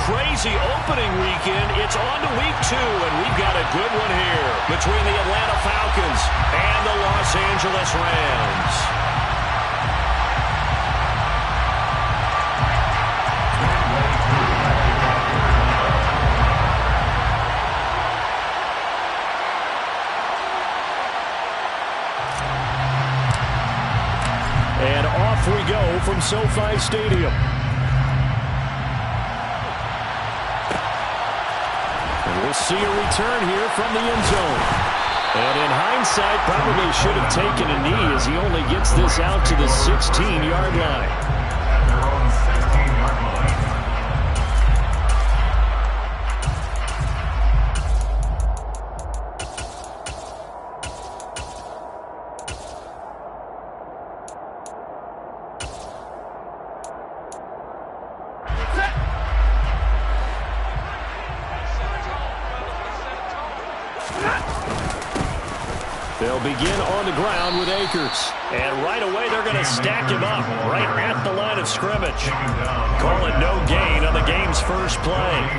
crazy opening weekend. It's on to week 2, and we've got a good one here between the Atlanta Falcons and the Los Angeles Rams. And off we go from SoFi Stadium. And we'll see a return here from the end zone. And in hindsight, probably should have taken a knee as he only gets this out to the 16-yard line. They'll begin on the ground with Akers. And right away, they're going to stack him up right at the line of scrimmage. Call it no gain on the game's first play.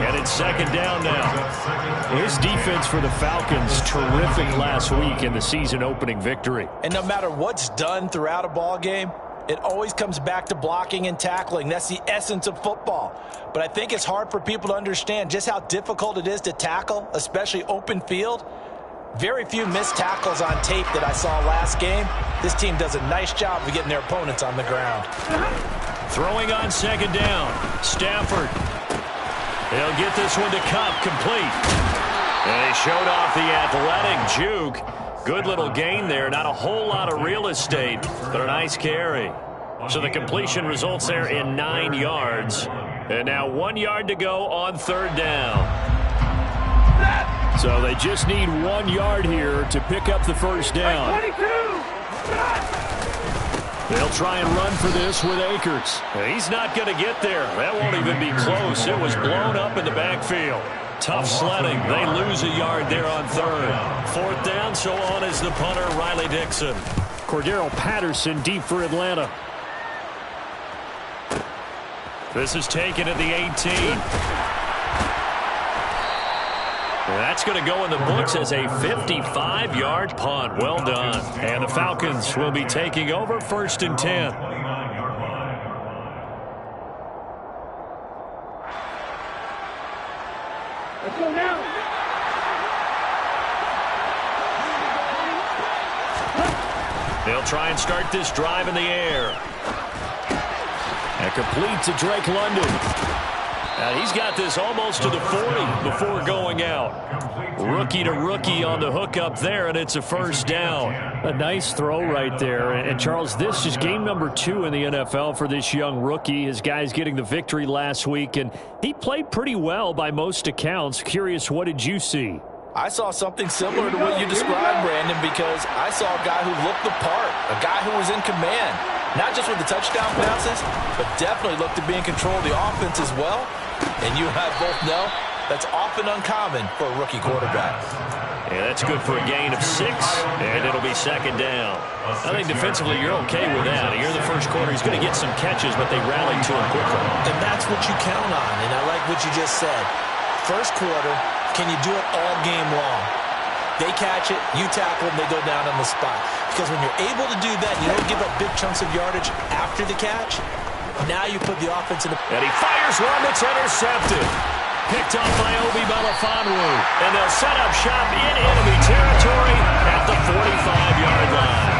And it's second down now. His defense for the Falcons, terrific last week in the season-opening victory. And no matter what's done throughout a ball game, it always comes back to blocking and tackling. That's the essence of football. But I think it's hard for people to understand just how difficult it is to tackle, especially open field. Very few missed tackles on tape that I saw last game. This team does a nice job of getting their opponents on the ground. Throwing on second down. Stafford. He'll get this one to Cup, complete. And he showed off the athletic juke. Good little gain there. Not a whole lot of real estate, but a nice carry. So the completion results there in 9 yards. And now 1 yard to go on third down. So they just need 1 yard here to pick up the first down. They'll try and run for this with Akers. He's not going to get there. That won't even be close. It was blown up in the backfield. Tough sledding. They lose a yard there on third. Fourth down, so on is the punter, Riley Dixon. Cordero Patterson deep for Atlanta. This is taken at the 18. That's going to go in the books as a 55-yard punt. Well done. And the Falcons will be taking over first and 10. Let's go now. They'll try and start this drive in the air. And complete to Drake London. And he's got this almost to the 40 before going out. Rookie to rookie on the hook up there, and it's a first down. A nice throw right there. And Charles, this is game number 2 in the NFL for this young rookie. His guys getting the victory last week, and he played pretty well by most accounts. Curious, what did you see? I saw something similar to what you described, Brandon, because I saw a guy who looked the part, a guy who was in command. Not just with the touchdown passes, but definitely looked to be in control of the offense as well. And you and I both know that's often uncommon for a rookie quarterback. Yeah, that's good for a gain of 6, and it'll be second down. I think defensively you're okay with that. Here in the first quarter, he's going to get some catches, but they rallied to him quickly. And that's what you count on, and I like what you just said. First quarter, can you do it all game long? They catch it, you tackle them, they go down on the spot. Because when you're able to do that, you don't give up big chunks of yardage after the catch. Now you put the offense in the... And he fires one that's intercepted. Picked off by Obi Melifonwu. And they'll set up shop in enemy territory at the 45-yard line.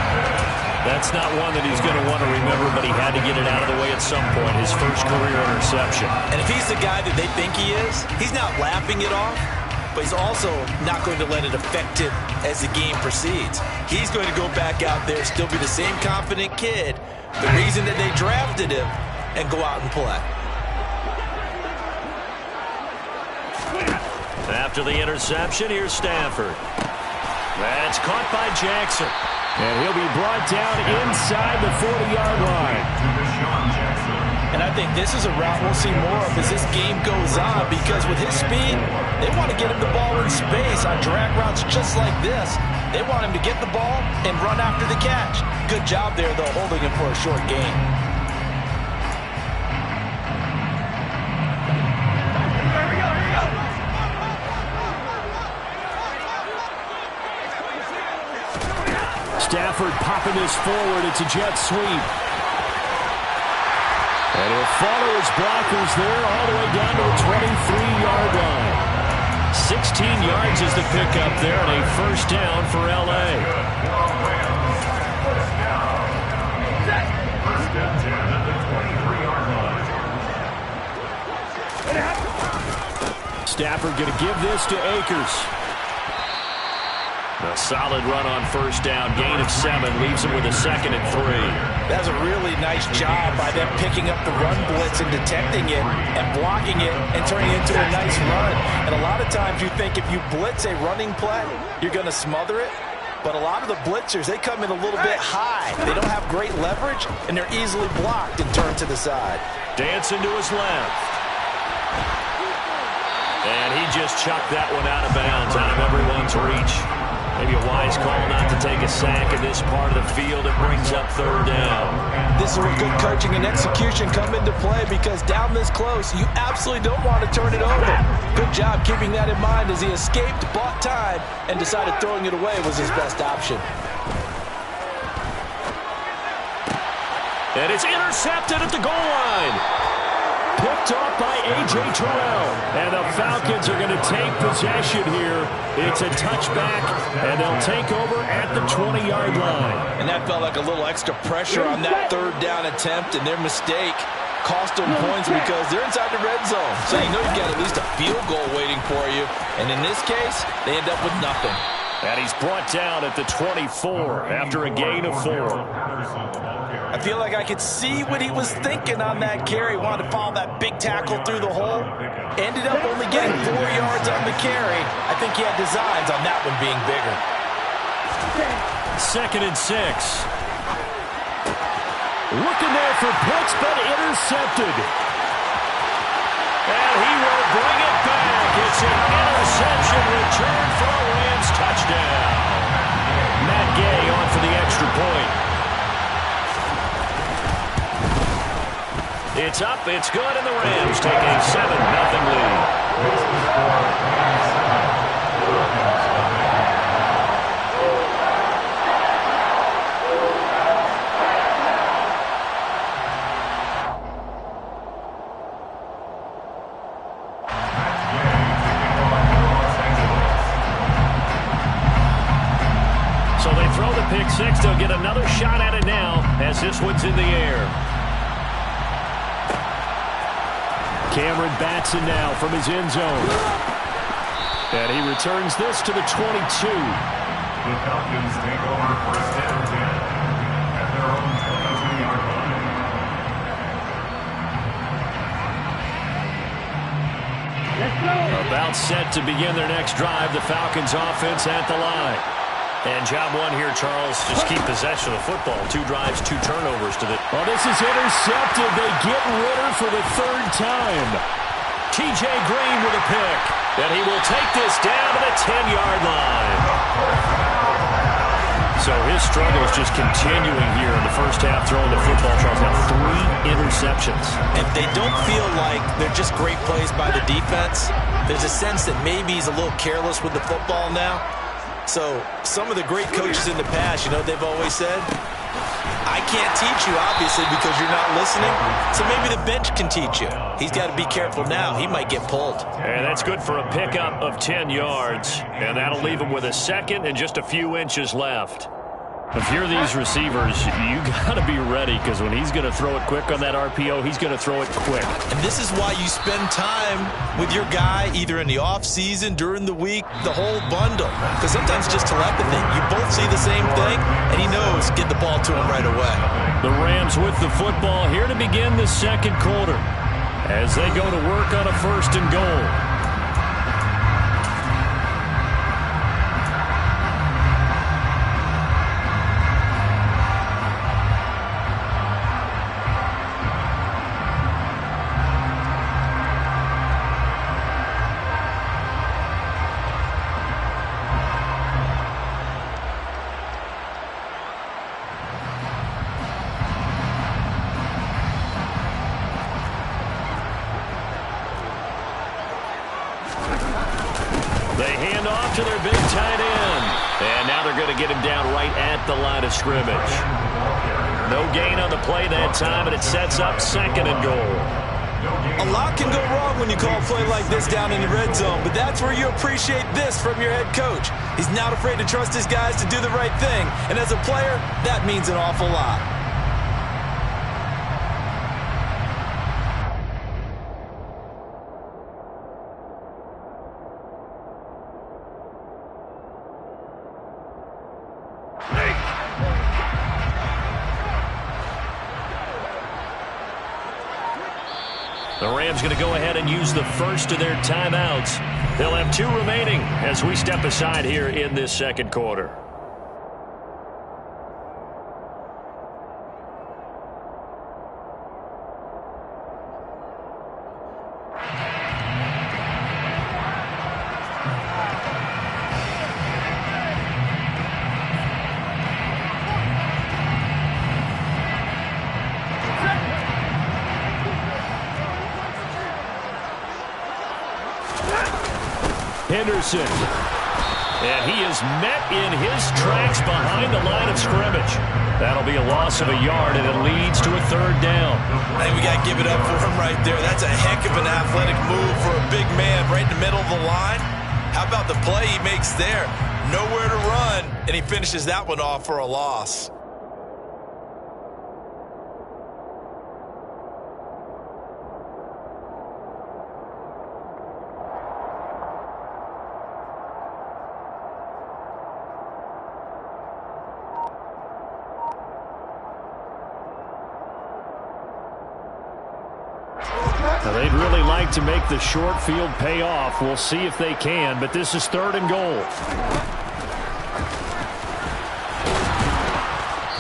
That's not one that he's going to want to remember, but he had to get it out of the way at some point. His first career interception. And if he's the guy that they think he is, he's not laughing it off, but he's also not going to let it affect him as the game proceeds. He's going to go back out there, still be the same confident kid, the reason that they drafted him, and go out and play. After the interception, here's Stafford. That's caught by Jackson. And he'll be brought down inside the 40-yard line. And I think this is a route we'll see more of as this game goes on, because with his speed, they want to get him the ball in space on drag routes just like this. They want him to get the ball and run after the catch. Good job there, though, holding him for a short gain. Stafford popping this forward. It's a jet sweep. And he'll follow his blockers there all the way down to the 23-yard line. 16 yards is the pickup there, and a first down for L.A. Stafford going to give this to Akers. A solid run on first down. Gain of 7 leaves him with a 2nd and 3. That's a really nice job by them picking up the run blitz and detecting it and blocking it and turning it into a nice run. And a lot of times you think if you blitz a running play, you're going to smother it. But a lot of the blitzers, they come in a little bit high. They don't have great leverage, and they're easily blocked and turned to the side. Dancing to his left. And he just chucked that one out of bounds, out of everyone's reach. Maybe a wise call not to take a sack in this part of the field. It brings up third down. This is where good coaching and execution come into play, because down this close, you absolutely don't want to turn it over. Good job keeping that in mind as he escaped, bought time, and decided throwing it away was his best option. And it's intercepted at the goal line. Picked off by A.J. Terrell. And the Falcons are going to take possession here. It's a touchback, and they'll take over at the 20-yard line. And that felt like a little extra pressure on that third down attempt, and their mistake cost them points because they're inside the red zone. So you know you've got at least a field goal waiting for you. And in this case, they end up with nothing. And he's brought down at the 24 after a gain of 4. I feel like I could see what he was thinking on that carry. Wanted to follow that big tackle through the hole. Ended up only getting 4 yards on the carry. I think he had designs on that one being bigger. 2nd and 6. Looking there for Pitts, but intercepted. And he will bring it back. It's an interception return for a Rams touchdown. Matt Gay on for the extra point. It's up, it's good, and the Rams take a 7-0 lead. So they throw the pick six. They'll get another shot at it now as this one's in the air. Cameron Batson now from his end zone. And he returns this to the 22. The Falcons take over first and 10 at their own 22-yard line. About set to begin their next drive. The Falcons offense at the line. And job one here, Charles, just keep possession of the football. 2 drives, 2 turnovers to the... Well, this is intercepted. They get Ritter for the 3rd time. T.J. Green with a pick. And he will take this down to the 10-yard line. So his struggle is just continuing here in the first half throwing the football, Charles. Now 3 interceptions. And they don't feel like they're just great plays by the defense. There's a sense that maybe he's a little careless with the football now. So some of the great coaches in the past, you know, they've always said, I can't teach you, obviously, because you're not listening. So maybe the bench can teach you. He's got to be careful now. He might get pulled. And that's good for a pickup of 10 yards. And that'll leave him with a 2nd and just a few inches left. If you're these receivers, you got to be ready, because when he's going to throw it quick on that RPO, he's going to throw it quick. And this is why you spend time with your guy either in the offseason, during the week, the whole bundle. Because sometimes just telepathy. You both see the same thing, and he knows get the ball to him right away. The Rams with the football here to begin the 2nd quarter as they go to work on a 1st and goal. They hand off to their big tight end. And now they're going to get him down right at the line of scrimmage. No gain on the play that time, and it sets up 2nd and goal. A lot can go wrong when you call a play like this down in the red zone, but that's where you appreciate this from your head coach. He's not afraid to trust his guys to do the right thing, and as a player, that means an awful lot. The Rams going to go ahead and use the first of their timeouts. They'll have 2 remaining as we step aside here in this 2nd quarter. Henderson. And he is met in his tracks behind the line of scrimmage. That'll be a loss of a yard, and it leads to a 3rd down. I think we got to give it up for him right there. That's a heck of an athletic move for a big man right in the middle of the line. How about the play he makes there? Nowhere to run, and he finishes that one off for a loss. Now, they'd really like to make the short field pay off. We'll see if they can, but this is 3rd and goal.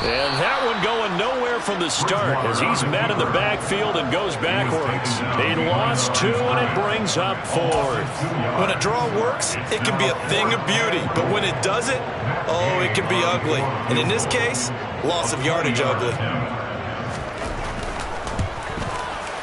And that one going nowhere from the start as he's met in the backfield and goes backwards. He lost 2, and it brings up 4th. When a draw works, it can be a thing of beauty. But when it doesn't, oh, it can be ugly. And in this case, loss of yardage ugly.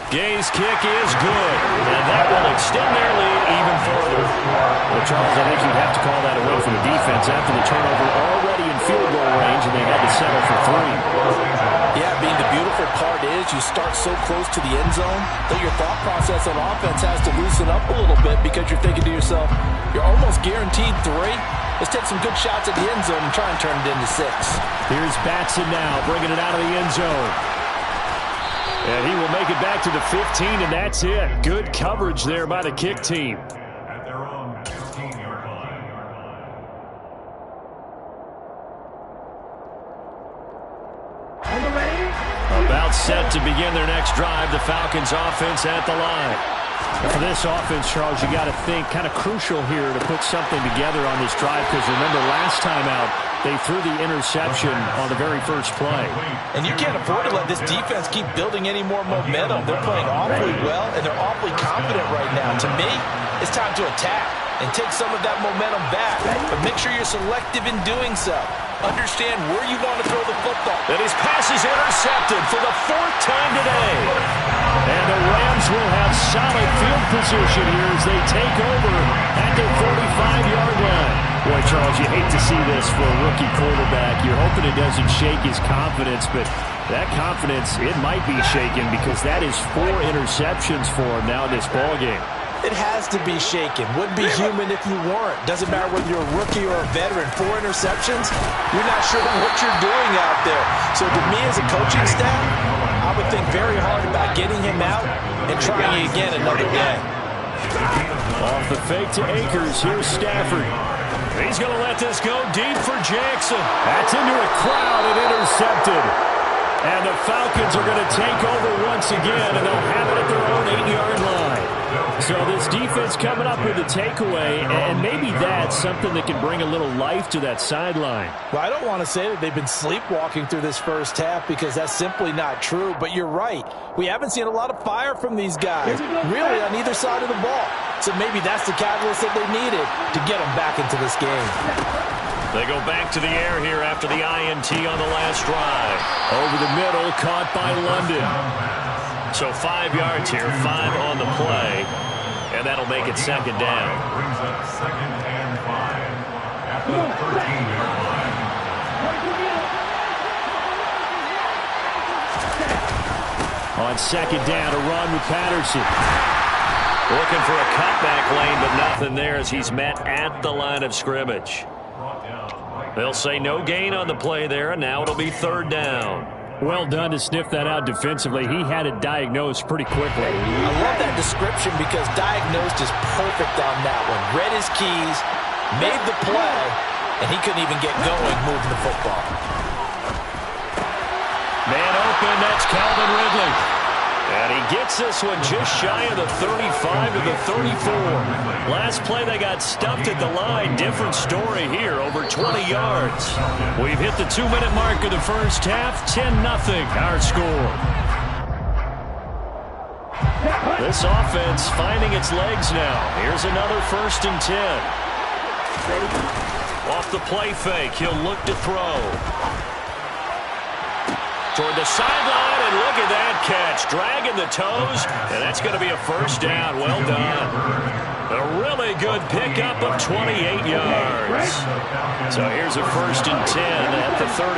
Gay's kick is good, and that will extend their lead even further. Well, Charles, I think you'd have to call that away from the defense after the turnover already in field goal range, and they had to settle for 3. Yeah, Bean, the beautiful part is you start so close to the end zone that your thought process on offense has to loosen up a little bit because you're thinking to yourself, you're almost guaranteed 3. Let's take some good shots at the end zone and try and turn it into 6. Here's Batson now, bringing it out of the end zone. And he will make it back to the 15, and that's it. Good coverage there by the kick team. At their own 15-yard line. About set to begin their next drive. The Falcons offense at the line. For this offense, Charles, you got to think kind of crucial here to put something together on this drive because remember last time out, they threw the interception on the very first play. And you can't afford to let this defense keep building any more momentum. They're playing awfully well, and they're awfully confident right now. To me, it's time to attack and take some of that momentum back. But make sure you're selective in doing so. Understand where you want to throw the football. And his pass is intercepted for the 4th time today. And the Rams will have solid field position here as they take over at their 45-yard line. Boy, Charles, you hate to see this for a rookie quarterback. You're hoping it doesn't shake his confidence, but that confidence, it might be shaken because that is 4 interceptions for him now in this ballgame. It has to be shaken. Wouldn't be human if you weren't. Doesn't matter whether you're a rookie or a veteran. 4 interceptions, you're not sure what you're doing out there. So to me as a coaching staff, I would think very hard about getting him out and trying again another day. Off the fake to Akers, here's Stafford. He's going to let this go deep for Jackson. That's into a crowd and intercepted. And the Falcons are going to take over once again, and they'll have it at their own 8-yard line. So this defense coming up with a takeaway, and maybe that's something that can bring a little life to that sideline. Well, I don't want to say that they've been sleepwalking through this first half because that's simply not true, but you're right. We haven't seen a lot of fire from these guys, really on either side of the ball. So maybe that's the catalyst that they needed to get them back into this game. They go back to the air here after the INT on the last drive. Over the middle, caught by London. So 5 yards here, 5 on the play, and that'll make it 2nd down. Brings up 2nd and 5 at the 13-yard line. On second down, a run with Patterson. Looking for a cutback lane, but nothing there as he's met at the line of scrimmage. They'll say no gain on the play there, and now it'll be third down. Well done to sniff that out defensively. He had it diagnosed pretty quickly. I love that description because diagnosed is perfect on that one. Read his keys, made the play, and he couldn't even get going moving the football. Man open, that's Calvin Ridley. And he gets this one just shy of the 35 to the 34. Last play they got stuffed at the line. Different story here, over 20 yards. We've hit the 2-minute mark of the first half. 10-0 our score. This offense finding its legs now. Here's another 1st and 10. Off the play fake, he'll look to throw. Toward the sideline, and look at that catch. Dragging the toes, and that's going to be a first down. Well done. A really good pickup of 28 yards. So here's a 1st and 10 at the 38.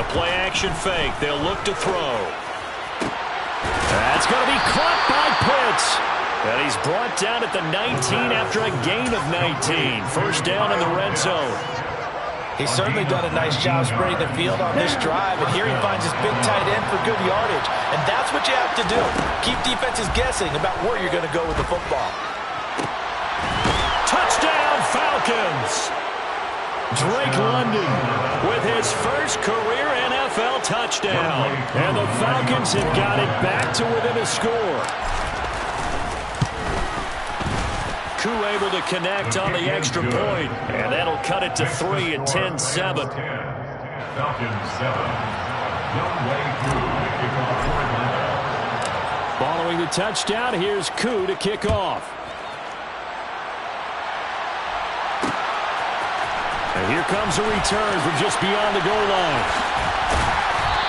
The play action fake. They'll look to throw. That's going to be caught by Pitts. And he's brought down at the 19 after a gain of 19. First down in the red zone. He's certainly done a nice job spreading the field on this drive, and here he finds his big tight end for good yardage. And that's what you have to do. Keep defenses guessing about where you're going to go with the football. Touchdown, Falcons! Drake London with his first career NFL touchdown. And the Falcons have got it back to within a score. Able to connect on the extra point, and that'll cut it to 3 at 10-7. Falcons 7. Following the touchdown, here's Koo to kick off. And here comes a return from just beyond the goal line.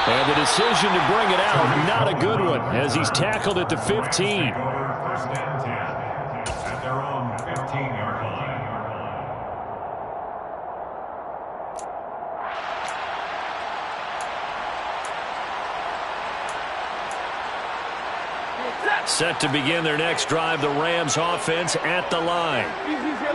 And the decision to bring it out, not a good one, as he's tackled at the 15. First and 10 at their own 15-yard line. Set to begin their next drive, the Rams offense at the line.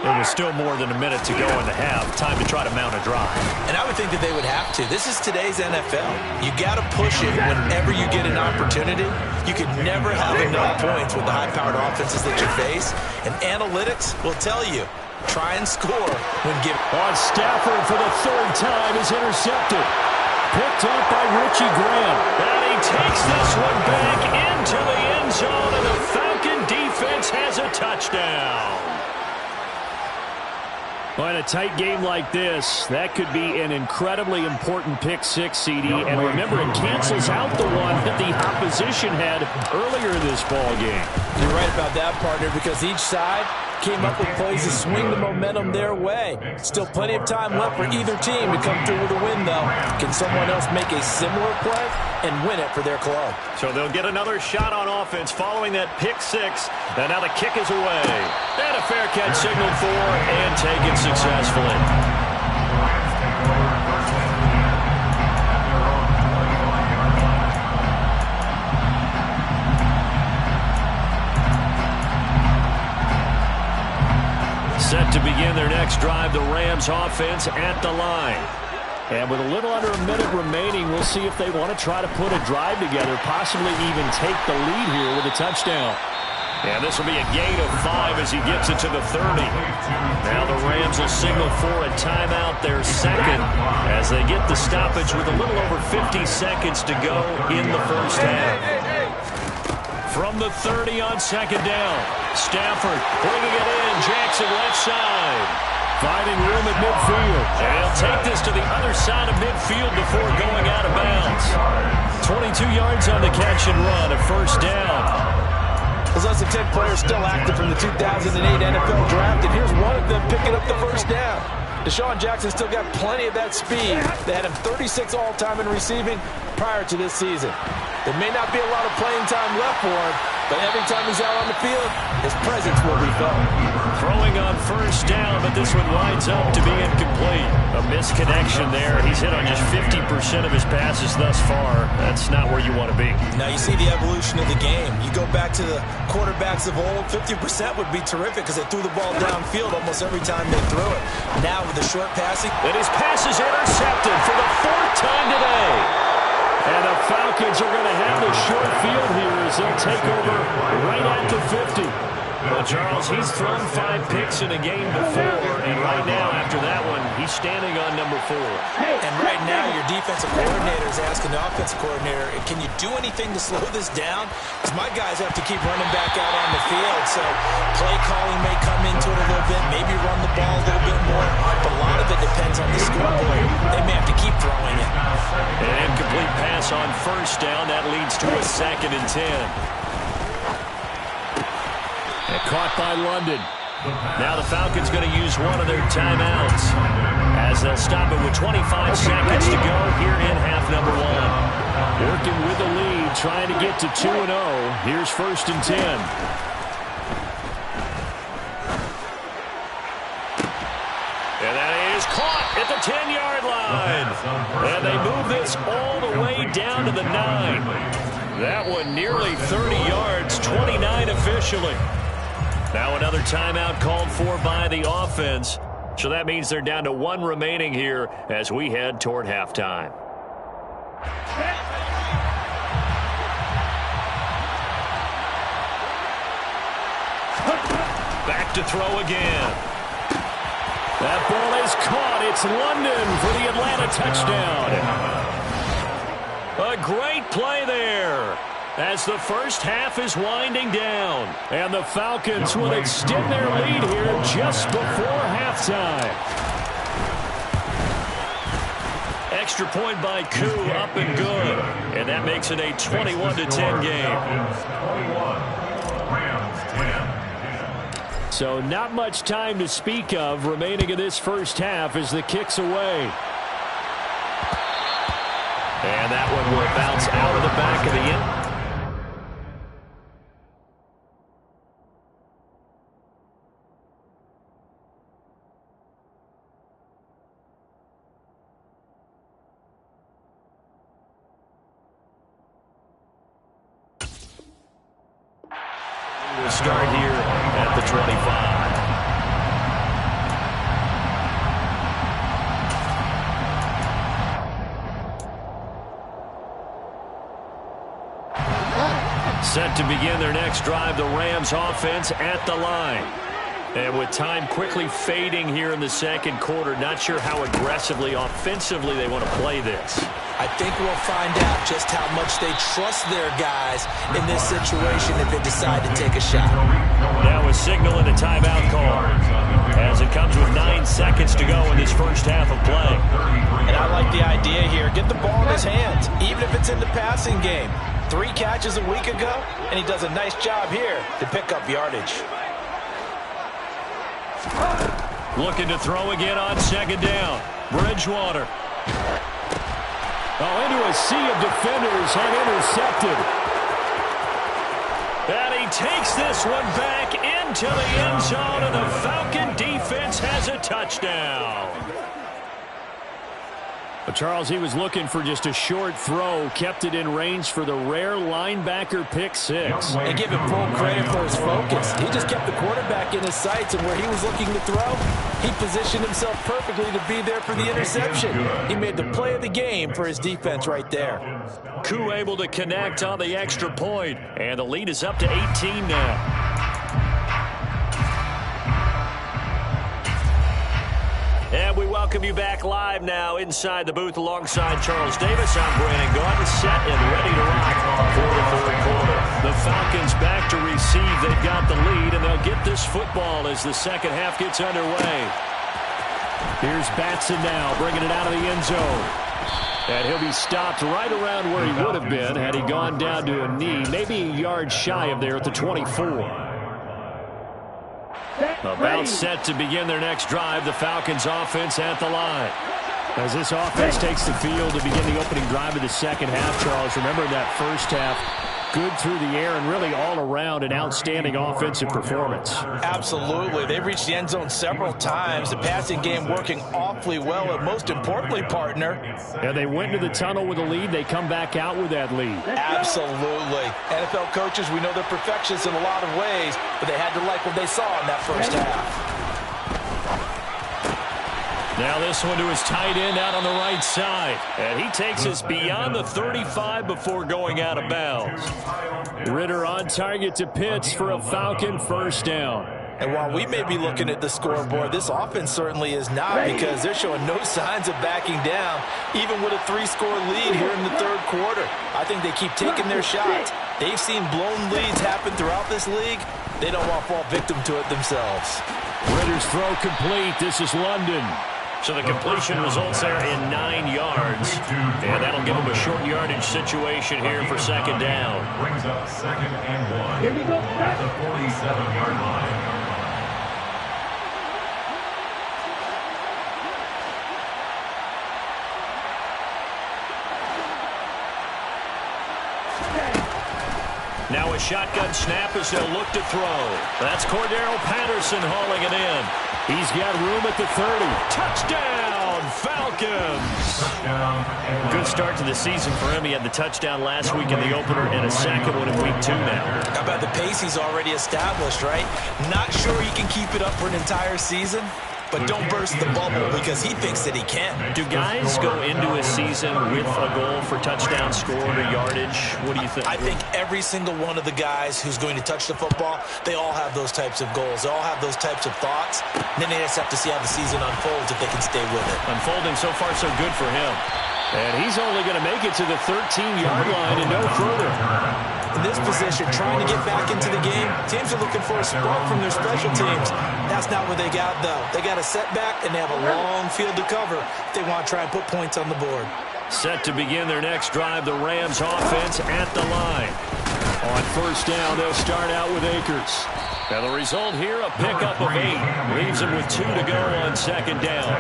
There was still more than a minute to go in the half. Time to try to mount a drive. And I would think that they would have to. This is today's NFL. You got to push it whenever you get an opportunity. You can never have enough points with the high-powered offenses that you face. And analytics will tell you, try and score when given. On Stafford for the third time is intercepted. Picked up by Richie Graham. And he takes this one back into the end zone, and the Falcon defense has a touchdown. Well, in a tight game like this, that could be an incredibly important pick six, CD. And remember, it cancels out the one that the opposition had earlier in this ball game. You're right about that, partner, because each side came up with plays to swing the momentum their way. Still plenty of time left for either team to come through with a win, though. Can someone else make a similar play and win it for their club? So they'll get another shot on offense following that pick six. And now the kick is away. And a fair catch signaled for and taken successfully. Set to begin their next drive, the Rams offense at the line. And with a little under a minute remaining, we'll see if they want to try to put a drive together, possibly even take the lead here with a touchdown. And this will be a gain of 5 as he gets it to the 30. Now the Rams will signal for a timeout, their second, as they get the stoppage with a little over 50 seconds to go in the first half. From the 30 on second down, Stafford bringing it in, Jackson left side. Finding room at midfield. And he'll take this to the other side of midfield before going out of bounds. 22 yards on the catch and run, a first down. There's less than 10 players still active from the 2008 NFL Draft, and here's one of them picking up the first down. Deshaun Jackson still got plenty of that speed. They had him 36 all-time in receiving prior to this season. There may not be a lot of playing time left for him, but every time he's out on the field, his presence will be felt. Throwing on first down, but this one winds up to be incomplete. A misconnection there. He's hit on just 50% of his passes thus far. That's not where you want to be. Now you see the evolution of the game. You go back to the quarterbacks of old, 50% would be terrific because they threw the ball downfield almost every time they threw it. Now with the short passing. And his pass is intercepted for the 4th time today. And the Falcons are going to have the short field here as they'll take over right at the 50. Well, Charles, he's thrown 5 picks in a game before, and right now, after that one, he's standing on number 4. And right now, your defensive coordinator is asking the offensive coordinator, can you do anything to slow this down? Because my guys have to keep running back out on the field, so play calling may come into it a little bit, maybe run the ball a little bit more, but a lot of it depends on the scoreboard. They may have to keep throwing it. An incomplete pass on first down. That leads to a 2nd and 10. Caught by London. Now the Falcons going to use one of their timeouts as they'll stop it with 25 seconds to go here in half number 1. Working with the lead, trying to get to 2-0. Here's 1st and 10. And that is caught at the 10-yard line. And they move this all the way down to the 9. That one nearly 30 yards, 29 officially. Now another timeout called for by the offense. So that means they're down to 1 remaining here as we head toward halftime. Back to throw again. That ball is caught. It's London for the Atlanta touchdown. A great play there as the first half is winding down. And the Falcons will extend their lead here just before halftime. Extra point by Koo, up and good. And that makes it a 21-10 game. So not much time to speak of remaining in this first half as the kick's away. And that one will bounce out of the back of the end. We'll start here at the 25. Set to begin their next drive, the Rams offense at the line. And with time quickly fading here in the second quarter, not sure how aggressively, offensively they want to play this. I think we'll find out just how much they trust their guys in this situation if they decide to take a shot. Now a signal and a timeout call as it comes with 9 seconds to go in this first half of play. And I like the idea here. Get the ball in his hands, even if it's in the passing game. 3 catches a week ago, and he does a nice job here to pick up yardage. Looking to throw again on second down. Bridgewater. Oh, into a sea of defenders and intercepted. And he takes this one back into the end zone, and the Falcon defense has a touchdown. But Charles, he was looking for just a short throw, kept it in range for the rare linebacker pick 6. And give him full credit for his focus. He just kept the quarterback in his sights, and where he was looking to throw, he positioned himself perfectly to be there for the interception. He made the play of the game for his defense right there. Koo able to connect on the extra point, and the lead is up to 18 now. And we welcome you back live now inside the booth alongside Charles Davis. I'm Brandon Gordon, set and ready to rock for the third quarter. The Falcons back to receive. They've got the lead, and they'll get this football as the second half gets underway. Here's Batson now, bringing it out of the end zone. And he'll be stopped right around where he would have been had he gone down to a knee, maybe a yard shy of there at the 24. About set to begin their next drive, the Falcons offense at the line. As this offense takes the field to begin the opening drive of the second half, Charles, remember in that first half, good through the air and really all around an outstanding offensive performance. Absolutely. They've reached the end zone several times. The passing game working awfully well, and most importantly, partner. Yeah, they went into the tunnel with a lead. They come back out with that lead. Absolutely. NFL coaches, we know they're perfectionists in a lot of ways, but they had to like what they saw in that first half. Now this one to his tight end out on the right side. And he takes us beyond the 35 before going out of bounds. Ritter on target to Pitts for a Falcon first down. And while we may be looking at the scoreboard, this offense certainly is not, because they're showing no signs of backing down, even with a 3-score lead here in the third quarter. I think they keep taking their shots. They've seen blown leads happen throughout this league. They don't want to fall victim to it themselves. Ritter's throw complete. This is London. So the completion results there in 9 yards. And that'll give them a short yardage situation here for second down. Brings up 2nd and 1. Here we go. At the 47-yard line. Now a shotgun snap as they'll look to throw. That's Cordero Patterson hauling it in. He's got room at the 30. Touchdown, Falcons! Touchdown. Good start to the season for him. He had the touchdown last week in the opener and a second one in week 2 now. How about the pace he's already established, right? Not sure he can keep it up for an entire season, but don't burst the bubble because he thinks that he can. Do guys go into a season with a goal for touchdown scored or yardage? What do you think? I think every single one of the guys who's going to touch the football, they all have those types of goals. They all have those types of thoughts. And then they just have to see how the season unfolds if they can stay with it. Unfolding so far so good for him. And he's only going to make it to the 13-yard line and no further. In this position, trying to get back into the game, teams are looking for a spark from their special teams. That's not what they got, though. They got a setback, and they have a long field to cover if they want to try and put points on the board. Set to begin their next drive, the Rams offense at the line. On first down, they'll start out with Akers. Now the result here, a pickup of 8. Leaves them with 2 to go on second down.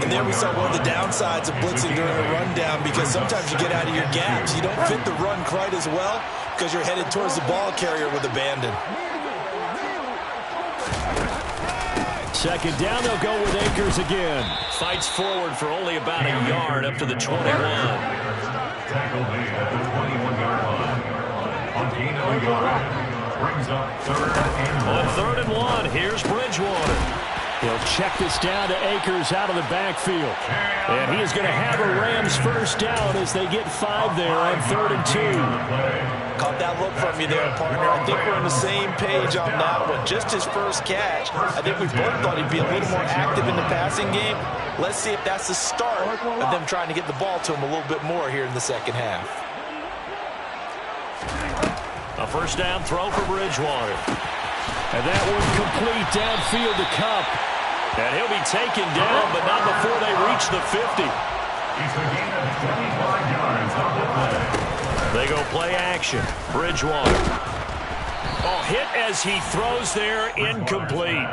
And there we saw one of the downsides of blitzing during a rundown, because sometimes you get out of your gaps. You don't fit the run quite as well because you're headed towards the ball carrier with abandon. Second down, they'll go with Akers again. Fights forward for only about a yard up to the 21. Tackle made at the 21-yard line. On gain of a yard. Brings up 3rd and 1. On 3rd and 1, here's Bridgewater. He'll check this down to Akers out of the backfield. And he is going to have a Rams first down as they get 5 there on 3rd and 2. Caught that look from you there, partner. I think we're on the same page on that one. Just his first catch. I think we both thought he'd be a little more active in the passing game. Let's see if that's the start of them trying to get the ball to him a little bit more here in the second half. A first down throw for Bridgewater. And that one complete downfield to Cup. And he'll be taken down, but not before they reach the 50. He's a gain of 25 yards on the play. They go play action. Bridgewater. Oh, hit as he throws there, incomplete.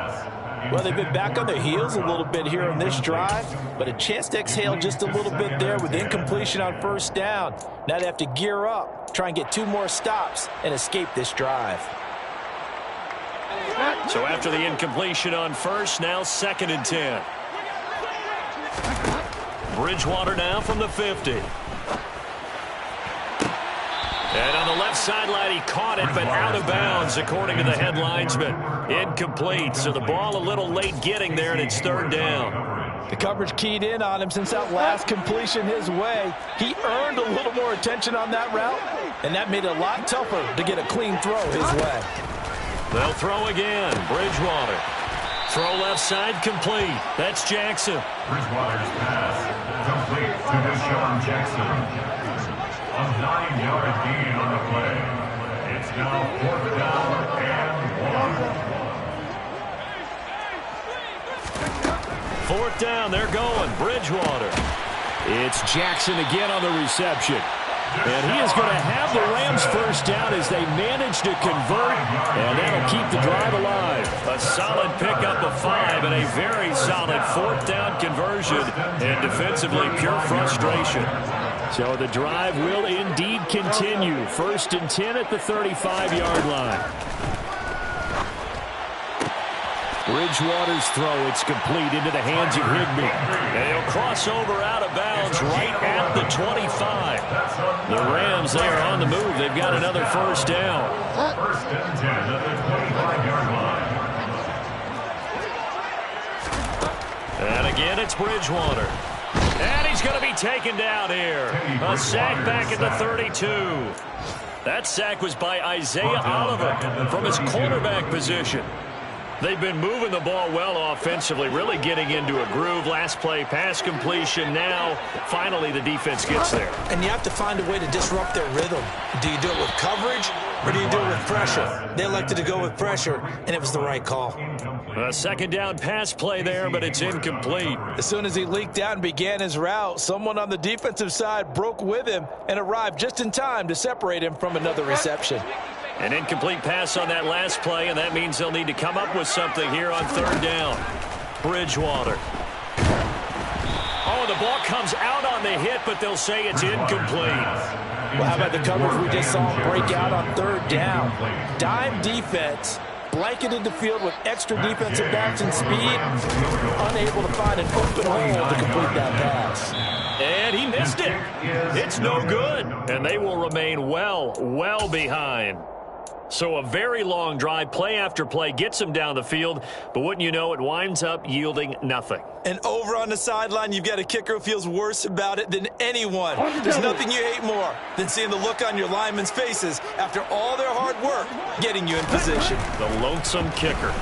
Well, they've been back on their heels a little bit here on this drive, but a chance to exhale just a little bit there with incompletion on first down. Now they have to gear up, try and get 2 more stops, and escape this drive. So after the incompletion on first, now 2nd and 10. Bridgewater now from the 50. And on the left sideline, he caught it, but out of bounds, according to the head linesman. Incomplete, so the ball a little late getting there, and it's 3rd down. The coverage keyed in on him since that last completion his way. He earned a little more attention on that route, and that made it a lot tougher to get a clean throw his way. They'll throw again. Bridgewater. Throw left side, complete. That's Jackson. Bridgewater's pass complete to Deshaun Jackson. A 9-yard gain on the play. It's now 4th down and 1. 4th down, they're going. Bridgewater. It's Jackson again on the reception. And he is going to have the Rams first down as they manage to convert, and that'll keep the drive alive. A solid pickup of 5 and a very solid 4th down conversion, and defensively pure frustration. So the drive will indeed continue. 1st and 10 at the 35-yard line. Bridgewater's throw, it's complete into the hands of Higbee. And he'll cross over out of bounds right at the 25. The Rams there on the move. They've got another 1st down. 1st and 10 at the 25-yard line. And again, it's Bridgewater. And he's going to be taken down here. A sack back at the 32. That sack was by Isaiah Oliver from his quarterback position. They've been moving the ball well offensively, really getting into a groove. Last play, pass completion. Now, finally, the defense gets there. And you have to find a way to disrupt their rhythm. Do you do it with coverage, or do you do it with pressure? They elected to go with pressure, and it was the right call. A 2nd down pass play there, but it's incomplete. As soon as he leaked out and began his route, someone on the defensive side broke with him and arrived just in time to separate him from another reception. An incomplete pass on that last play, and that means they'll need to come up with something here on 3rd down. Bridgewater. Oh, the ball comes out on the hit, but they'll say it's incomplete. Well, how about the coverage we just saw him break out on 3rd down? Dime defense, blanketed the field with extra defensive backs and speed, unable to find an open hole to complete that pass. And he missed it. It's no good. And they will remain well behind. So a very long drive, play after play, gets them down the field, but wouldn't you know, it winds up yielding nothing. And over on the sideline, you've got a kicker who feels worse about it than anyone. There's nothing you hate more than seeing the look on your linemen's faces after all their hard work getting you in position. The lonesome kicker.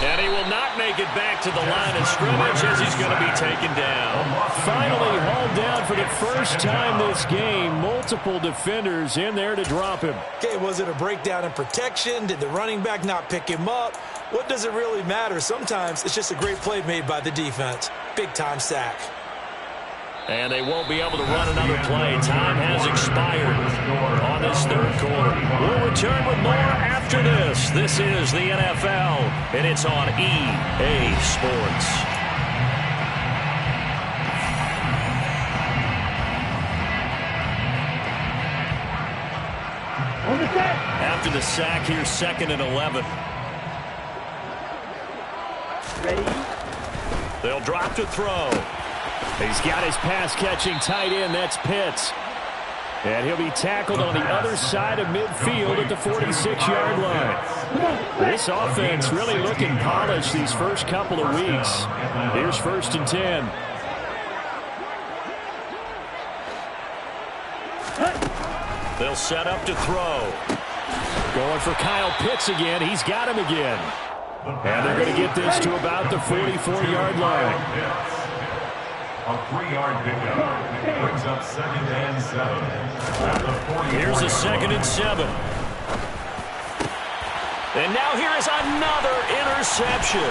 And he will not make it back to the line of scrimmage as he's going to be taken down. Finally hauled down for the 1st time this game. Multiple defenders in there to drop him. Okay, was it a breakdown in protection? Did the running back not pick him up? What does it really matter? Sometimes it's just a great play made by the defense. Big-time sack. And they won't be able to run another play. Time has expired on this 3rd quarter. We'll return with more after this. This is the NFL, and it's on EA Sports. After the sack, here's 2nd and 11. They'll drop to throw. He's got his pass-catching tight end. That's Pitts. And he'll be tackled on the other side of midfield at the 46-yard line. This offense really looking polished these first couple of weeks. Here's 1st and 10. They'll set up to throw. Going for Kyle Pitts again. He's got him again. And they're going to get this to about the 44-yard line. A 3-yard pickup brings up 2nd and 7. Here's a 2nd and 7. And now here is another interception.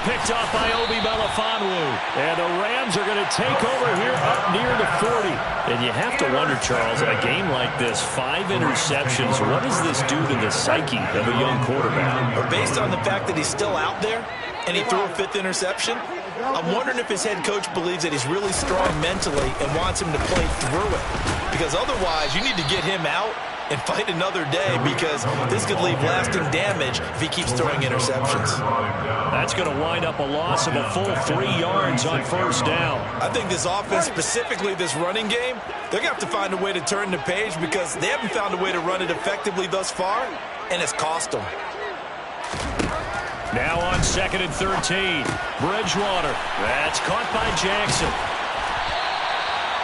Picked off by Obi Melifonwu. And the Rams are going to take over here up near the 40. And you have to wonder, Charles, in a game like this, 5 interceptions, what does this do to the psyche of a young quarterback? But based on the fact that he's still out there and he threw a 5th interception, I'm wondering if his head coach believes that he's really strong mentally and wants him to play through it. Because otherwise, you need to get him out and fight another day, because this could leave lasting damage if he keeps throwing interceptions. That's going to wind up a loss of a full 3 yards on 1st down. I think this offense, specifically this running game, they're going to have to find a way to turn the page, because they haven't found a way to run it effectively thus far, and it's cost them. Now on 2nd and 13, Bridgewater. That's caught by Jackson.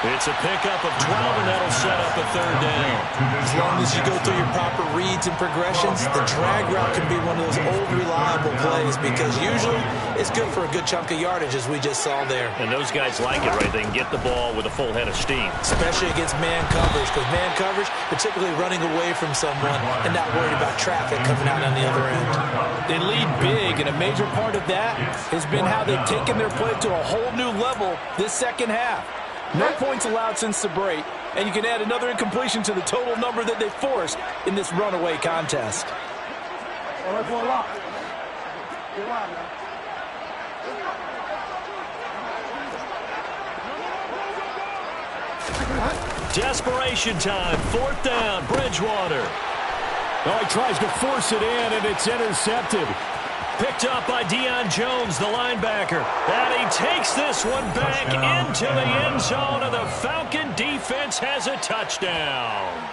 It's a pickup of 12, and that'll set up a 3rd down. As long as you go through your proper reads and progressions, the drag route can be one of those old, reliable plays, because usually it's good for a good chunk of yardage, as we just saw there. And those guys like it, right? They can get the ball with a full head of steam. Especially against man coverage, because man coverage, particularly running away from someone and not worried about traffic coming out on the other end. They lead big, and a major part of that has been how they've taken their play to a whole new level this 2nd half. No points allowed since the break, and you can add another incompletion to the total number that they forced in this runaway contest. Desperation time. 4th down. Bridgewater. Oh, he tries to force it in, and it's intercepted. Picked up by Deion Jones, the linebacker. And he takes this one back into the end zone, and the Falcon defense has a touchdown.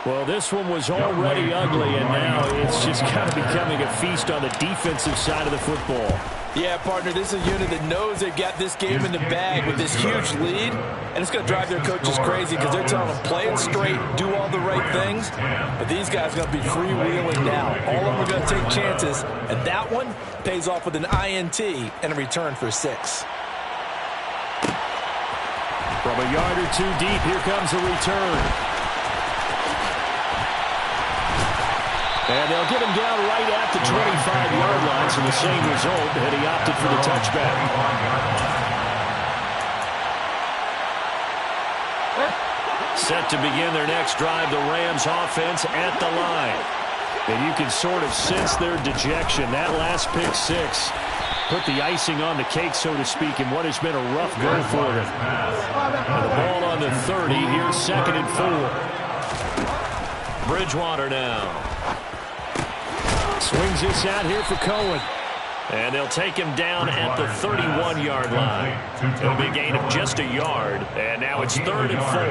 Well, this one was already ugly, and now it's just kind of becoming a feast on the defensive side of the football. Yeah, partner, this is a unit that knows they've got this game in the bag with this huge lead, and it's going to drive their coaches crazy because they're telling them play it straight, do all the right things, but these guys are going to be freewheeling now. All of them are going to take chances, and that one pays off with an INT and a return for 6. From a yard or two deep, here comes a return. And they'll get him down right at the 25-yard line, so the same result, and he opted for the touchback. Set to begin their next drive, the Rams offense at the line. And you can sort of sense their dejection. That last pick 6 put the icing on the cake, so to speak, in what has been a rough go for them. And the ball on the 30, here's 2nd and 4. Bridgewater now. Swings this out here for Cohen. And they'll take him down at the 31-yard line. It'll be a gain of just a yard. And now it's 3rd and 4.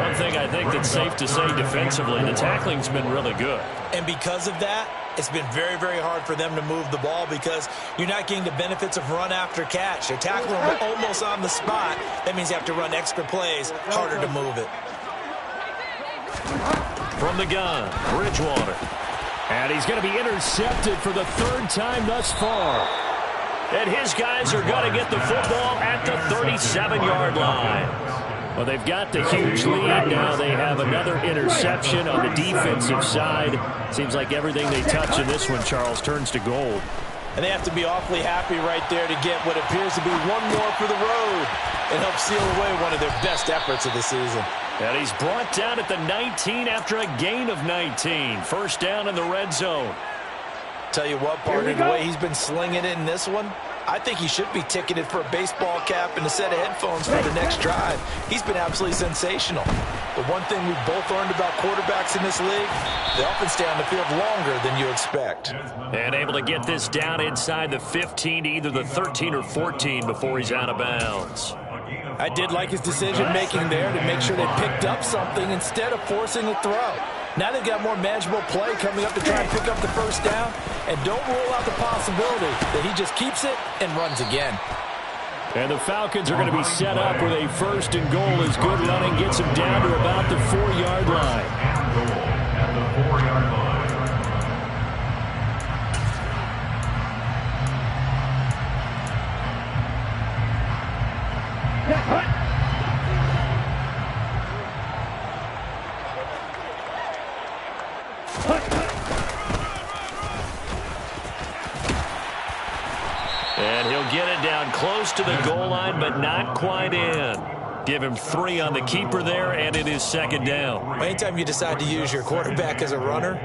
One thing I think that's safe to say defensively, the tackling's been really good. And because of that, it's been very, very hard for them to move the ball because you're not getting the benefits of run after catch. They're tackling them almost on the spot. That means you have to run extra plays, harder to move it. From the gun, Bridgewater. And he's going to be intercepted for the 3rd time thus far. And his guys are going to get the football at the 37-yard line. Well, they've got the huge lead. Now they have another interception on the defensive side. Seems like everything they touch in this one, Charles, turns to gold. And they have to be awfully happy right there to get what appears to be one more for the road and help seal away one of their best efforts of the season. And he's brought down at the 19 after a gain of 19. 1st down in the red zone. Tell you what, partner, the way he's been slinging it in this one, I think he should be ticketed for a baseball cap and a set of headphones for the next drive. He's been absolutely sensational. But one thing we've both learned about quarterbacks in this league, they often stay on the field longer than you expect. And able to get this down inside the 15 to either the 13 or 14 before he's out of bounds. I did like his decision-making there to make sure they picked up something instead of forcing a throw. Now they've got more manageable play coming up to try and pick up the 1st down, and don't rule out the possibility that he just keeps it and runs again. And the Falcons are going to be set up with a 1st and goal as good running gets him down to about the 4-yard line. At the 4-yard line. And he'll get it down close to the goal line, but not quite in. Give him 3 on the keeper there, and it is 2nd down. Anytime you decide to use your quarterback as a runner,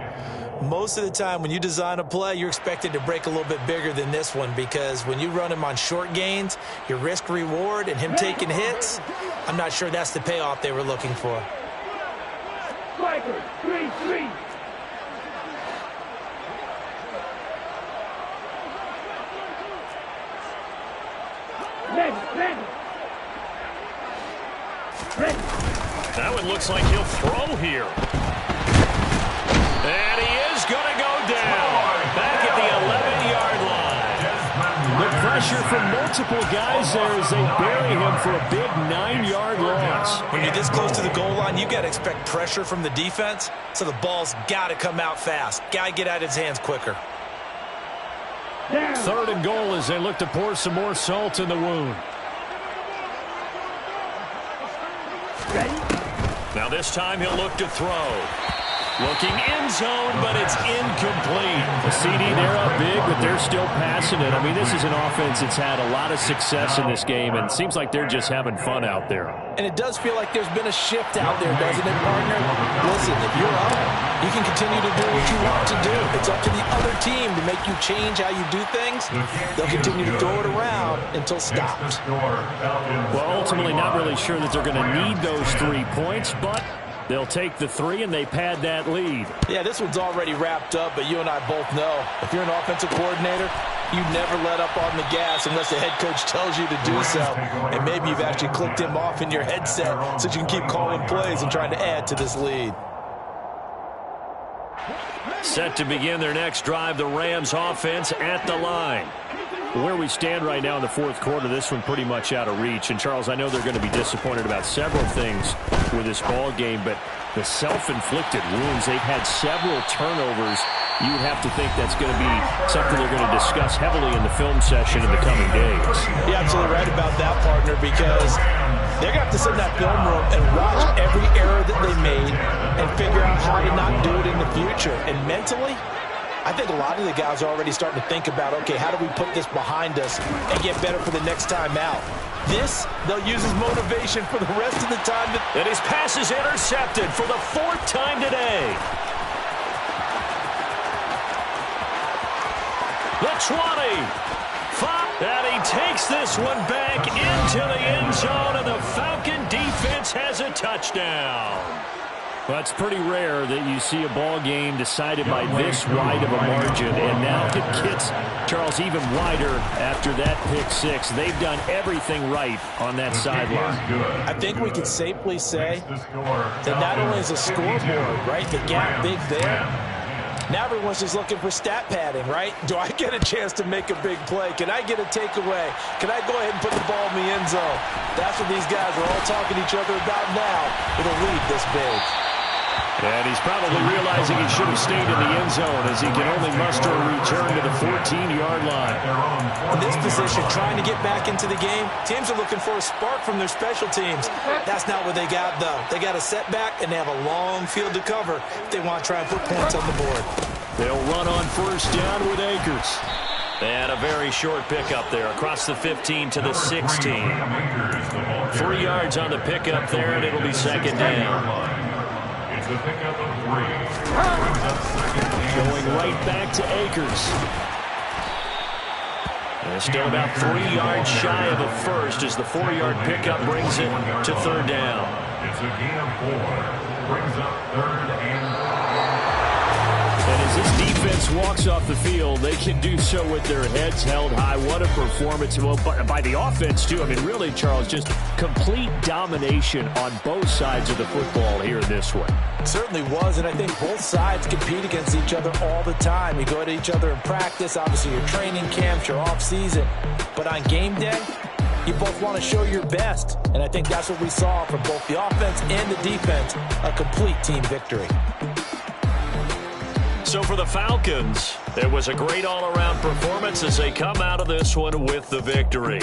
most of the time when you design a play, you're expected to break a little bit bigger than this one because when you run him on short gains, your risk-reward and him taking hits, I'm not sure that's the payoff they were looking for. Striker, 3-3. That one looks like he'll throw here. And he is going to go down. Back at the 11-yard line. The pressure from multiple guys there as they bury him for a big 9-yard loss. When you're this close to the goal line, you got to expect pressure from the defense, so the ball's got to come out fast. Got to get out of his hands quicker. 3rd and goal as they look to pour some more salt in the wound. Now this time he'll look to throw. Looking end zone, but it's incomplete. The CD, they're up big, but they're still passing it. I mean, this is an offense that's had a lot of success in this game, and it seems like they're just having fun out there. And it does feel like there's been a shift out there, doesn't it, partner? Listen, if you're up, you can continue to do what you want to do. It's up to the other team to make you change how you do things. They'll continue to throw it around until stopped. Well, ultimately, not really sure that they're going to need those 3 points, but they'll take the 3 and they pad that lead. Yeah, this one's already wrapped up, but you and I both know if you're an offensive coordinator, you never let up on the gas unless the head coach tells you to do so. And maybe you've actually clicked him off in your headset so you can keep calling plays and trying to add to this lead. Set to begin their next drive, the Rams offense at the line. Where we stand right now in the fourth quarter, this one pretty much out of reach. And, Charles, I know they're going to be disappointed about several things with this ball game, but the self-inflicted wounds, they've had several turnovers. You would have to think that's going to be something they're going to discuss heavily in the film session in the coming days. You're absolutely right about that, partner, because they're going to have to sit in that film room and watch every error that they made and figure out how to not do it in the future. And mentally, I think a lot of the guys are already starting to think about, okay, how do we put this behind us and get better for the next time out? This, they'll use as motivation for the rest of the time. And his pass is intercepted for the 4th time today. The 20. 5. And he takes this one back into the end zone, and the Falcon defense has a touchdown. Well, it's pretty rare that you see a ball game decided by this wide of a margin, and now it gets, Charles, even wider after that pick 6. They've done everything right on that sideline. I think we can safely say that not only is the scoreboard, right, the gap big there, now everyone's just looking for stat padding, right? Do I get a chance to make a big play? Can I get a takeaway? Can I go ahead and put the ball in the end zone? That's what these guys are all talking to each other about now with a lead this big. And he's probably realizing he should have stayed in the end zone as he can only muster a return to the 14-yard line. In this position, trying to get back into the game, teams are looking for a spark from their special teams. That's not what they got, though. They got a setback, and they have a long field to cover if they want to try and put points on the board. They'll run on first down with Akers. And a very short pickup there across the 15 to the 16. 3 yards on the pickup there, and it'll be second down. The pickup of 3. Going right back to Akers. And still about 3 yards shy of a first as the 4-yard pickup brings it to third down. It's a gain of 4. Brings up 3rd and 4. And as this defense walks off the field, they can do so with their heads held high. What a performance. Well, by the offense, too. I mean, really, Charles, just complete domination on both sides of the football here in this one. It certainly was, and I think both sides compete against each other all the time. You go at each other in practice, obviously your training camps, your off-season. But on game day, you both want to show your best. And I think that's what we saw from both the offense and the defense, a complete team victory. So for the Falcons, it was a great all-around performance as they come out of this one with the victory.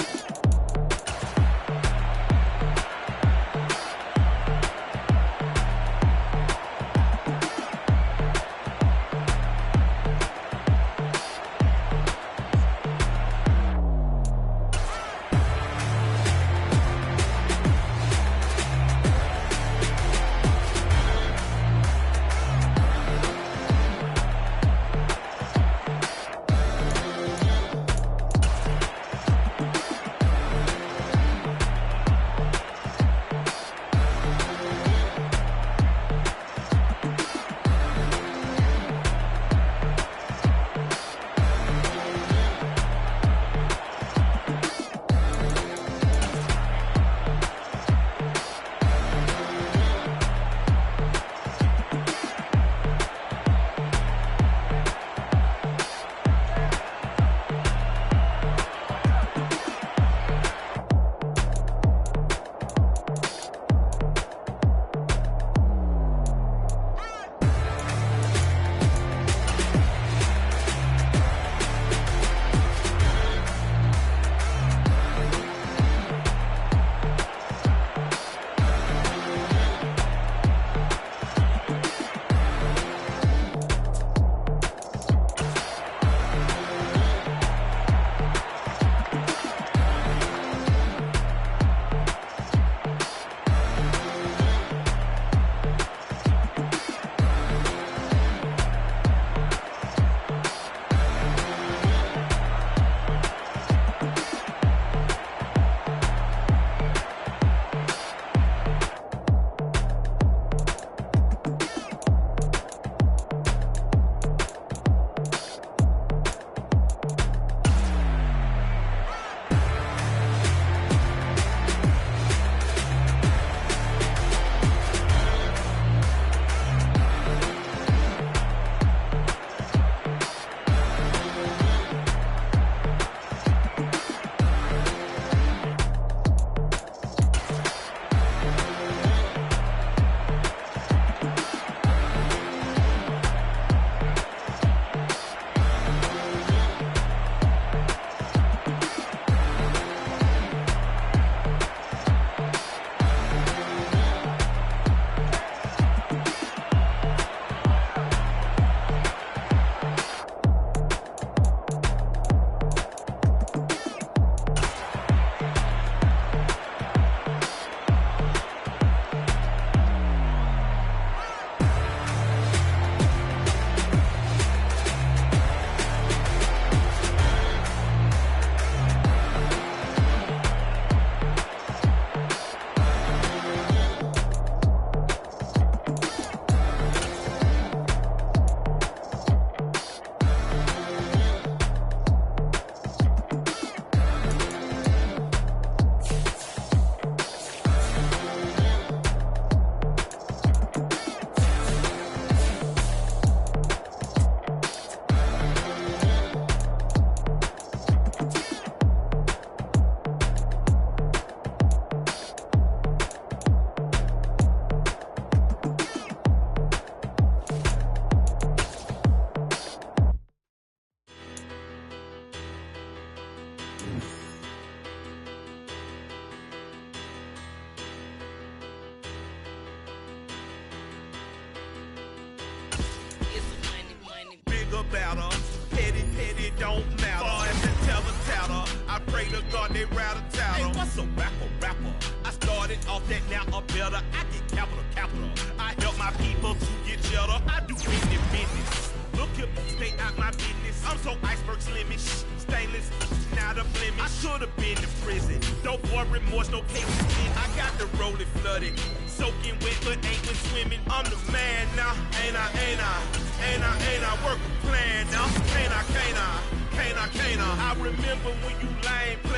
they rattle tattle. Hey, what's a rapper? I started off that, now I'm better. I get capital. I help my people to get cheddar. I do business. Look here, stay out my business. I'm so iceberg slimish, stainless, not a blemish. I should've been in prison. Don't boy remorse, no cases in. I got the rolling flooded, soaking wet, but ain't been swimming. I'm the man now, ain't I work a plan now, can't I? I remember when you lame play.